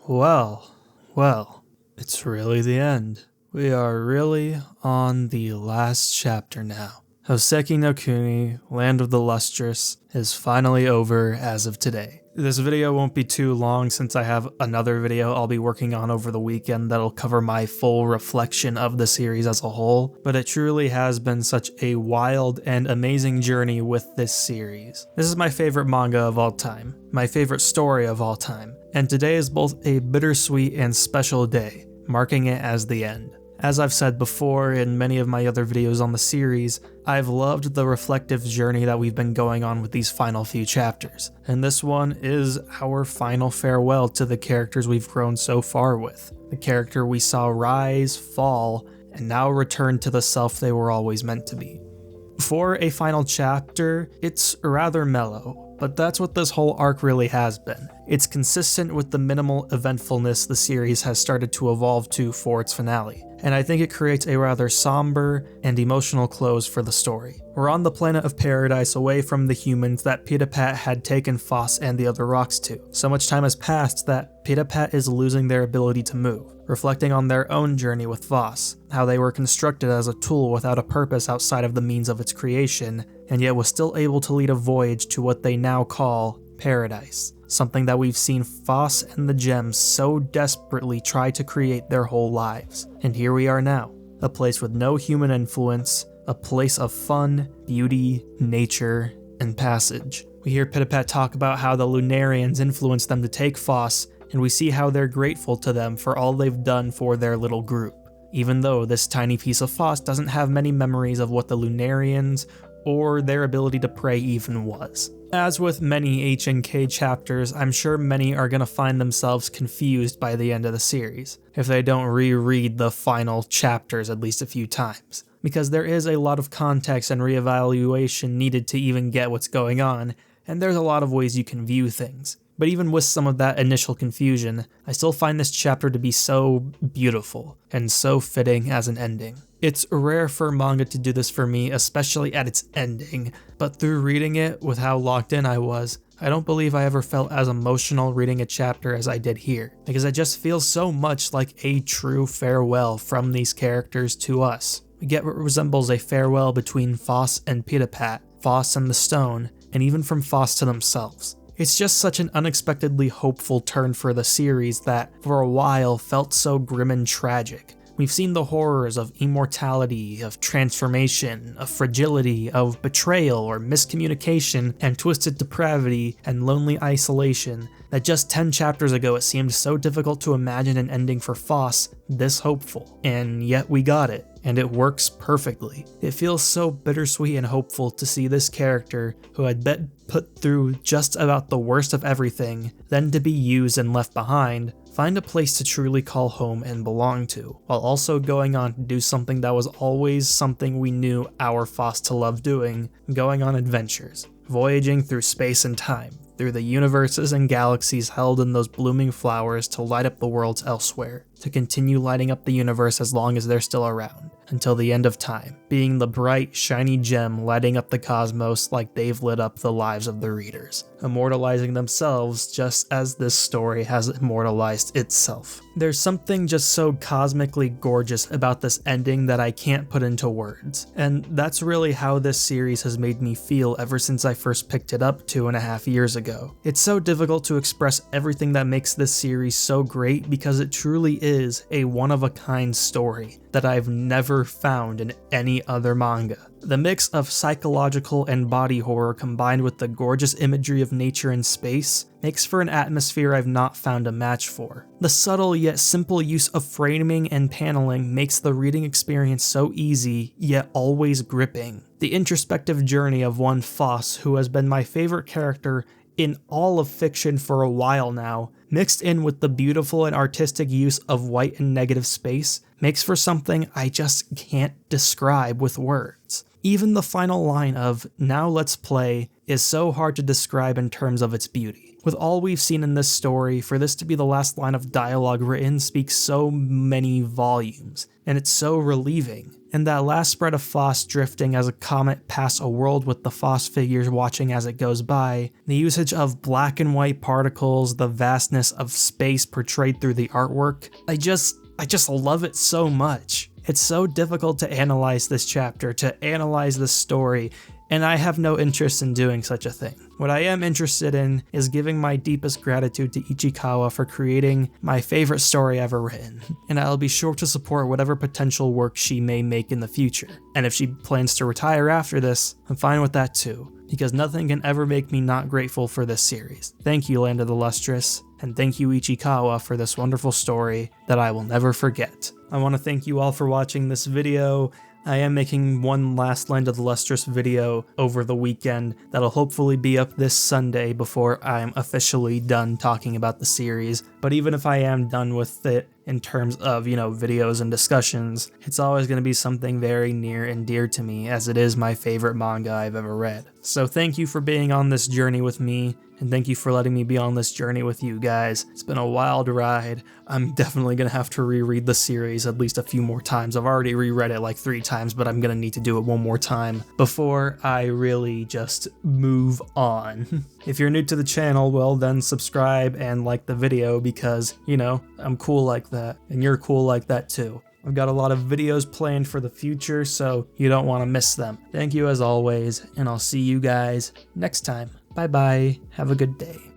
Well, it's really the end. We are really on the last chapter now. Houseki no Kuni, Land of the Lustrous, is finally over as of today. This video won't be too long since I have another video I'll be working on over the weekend that'll cover my full reflection of the series as a whole, but it truly has been such a wild and amazing journey with this series. This is my favorite manga of all time, my favorite story of all time, and today is both a bittersweet and special day, marking it as the end. As I've said before in many of my other videos on the series, I've loved the reflective journey that we've been going on with these final few chapters, and this one is our final farewell to the characters we've grown so far with. The character we saw rise, fall, and now return to the self they were always meant to be. For a final chapter, it's rather mellow, but that's what this whole arc really has been. It's consistent with the minimal eventfulness the series has started to evolve to for its finale, and I think it creates a rather somber and emotional close for the story. We're on the planet of paradise away from the humans that Pitapat had taken Foss and the other rocks to. So much time has passed that Pitapat is losing their ability to move, reflecting on their own journey with Voss, how they were constructed as a tool without a purpose outside of the means of its creation, and yet was still able to lead a voyage to what they now call paradise. Something that we've seen Foss and the Gems so desperately try to create their whole lives. And here we are now, a place with no human influence, a place of fun, beauty, nature, and passage. We hear Pitapat talk about how the Lunarians influenced them to take Foss, and we see how they're grateful to them for all they've done for their little group. Even though this tiny piece of Foss doesn't have many memories of what the Lunarians or their ability to pray even was. As with many HNK chapters, I'm sure many are going to find themselves confused by the end of the series, if they don't reread the final chapters at least a few times, because there is a lot of context and reevaluation needed to even get what's going on, and there's a lot of ways you can view things. But even with some of that initial confusion, I still find this chapter to be so beautiful and so fitting as an ending. It's rare for manga to do this for me, especially at its ending, but through reading it with how locked in I was, I don't believe I ever felt as emotional reading a chapter as I did here, because it just feels so much like a true farewell from these characters to us. We get what resembles a farewell between Foss and Pitapat, Foss and the stone, and even from Foss to themselves. It's just such an unexpectedly hopeful turn for the series that, for a while, felt so grim and tragic. We've seen the horrors of immortality, of transformation, of fragility, of betrayal or miscommunication, and twisted depravity and lonely isolation that just 10 chapters ago it seemed so difficult to imagine an ending for Foss this hopeful. And yet we got it, and it works perfectly. It feels so bittersweet and hopeful to see this character, who had been put through just about the worst of everything, then to be used and left behind, find a place to truly call home and belong to, while also going on to do something that was always something we knew our Foss to love doing, going on adventures, voyaging through space and time, through the universes and galaxies held in those blooming flowers to light up the worlds elsewhere, to continue lighting up the universe as long as they're still around, until the end of time, being the bright, shiny gem lighting up the cosmos like they've lit up the lives of the readers, immortalizing themselves just as this story has immortalized itself. There's something just so cosmically gorgeous about this ending that I can't put into words, and that's really how this series has made me feel ever since I first picked it up 2.5 years ago. It's so difficult to express everything that makes this series so great because it truly is a one-of-a-kind story that I've never found in any other manga. The mix of psychological and body horror combined with the gorgeous imagery of nature and space makes for an atmosphere I've not found a match for. The subtle yet simple use of framing and paneling makes the reading experience so easy, yet always gripping. The introspective journey of one Foss, who has been my favorite character in all of fiction for a while now, mixed in with the beautiful and artistic use of white and negative space, makes for something I just can't describe with words. Even the final line of, "Now let's play," is so hard to describe in terms of its beauty. With all we've seen in this story, for this to be the last line of dialogue written speaks so many volumes, and it's so relieving. And that last spread of Foss drifting as a comet past a world with the Foss figures watching as it goes by, the usage of black and white particles, the vastness of space portrayed through the artwork, I just love it so much. It's so difficult to analyze this chapter, to analyze this story, and I have no interest in doing such a thing. What I am interested in is giving my deepest gratitude to Ichikawa for creating my favorite story ever written, and I'll be sure to support whatever potential work she may make in the future. And if she plans to retire after this, I'm fine with that too, because nothing can ever make me not grateful for this series. Thank you, Land of the Lustrous, and thank you, Ichikawa, for this wonderful story that I will never forget. I want to thank you all for watching this video. I am making one last Land of the Lustrous video over the weekend that'll hopefully be up this Sunday before I'm officially done talking about the series. But even if I am done with it in terms of, videos and discussions, it's always going to be something very near and dear to me, as it is my favorite manga I've ever read. So thank you for being on this journey with me, and thank you for letting me be on this journey with you guys. It's been a wild ride. I'm definitely going to have to reread the series at least a few more times. I've already reread it like 3 times, but I'm going to need to do it one more time before I really just move on. If you're new to the channel, well then subscribe and like the video because, I'm cool like that, and you're cool like that too. I've got a lot of videos planned for the future, so you don't want to miss them. Thank you as always, and I'll see you guys next time. Bye bye, have a good day.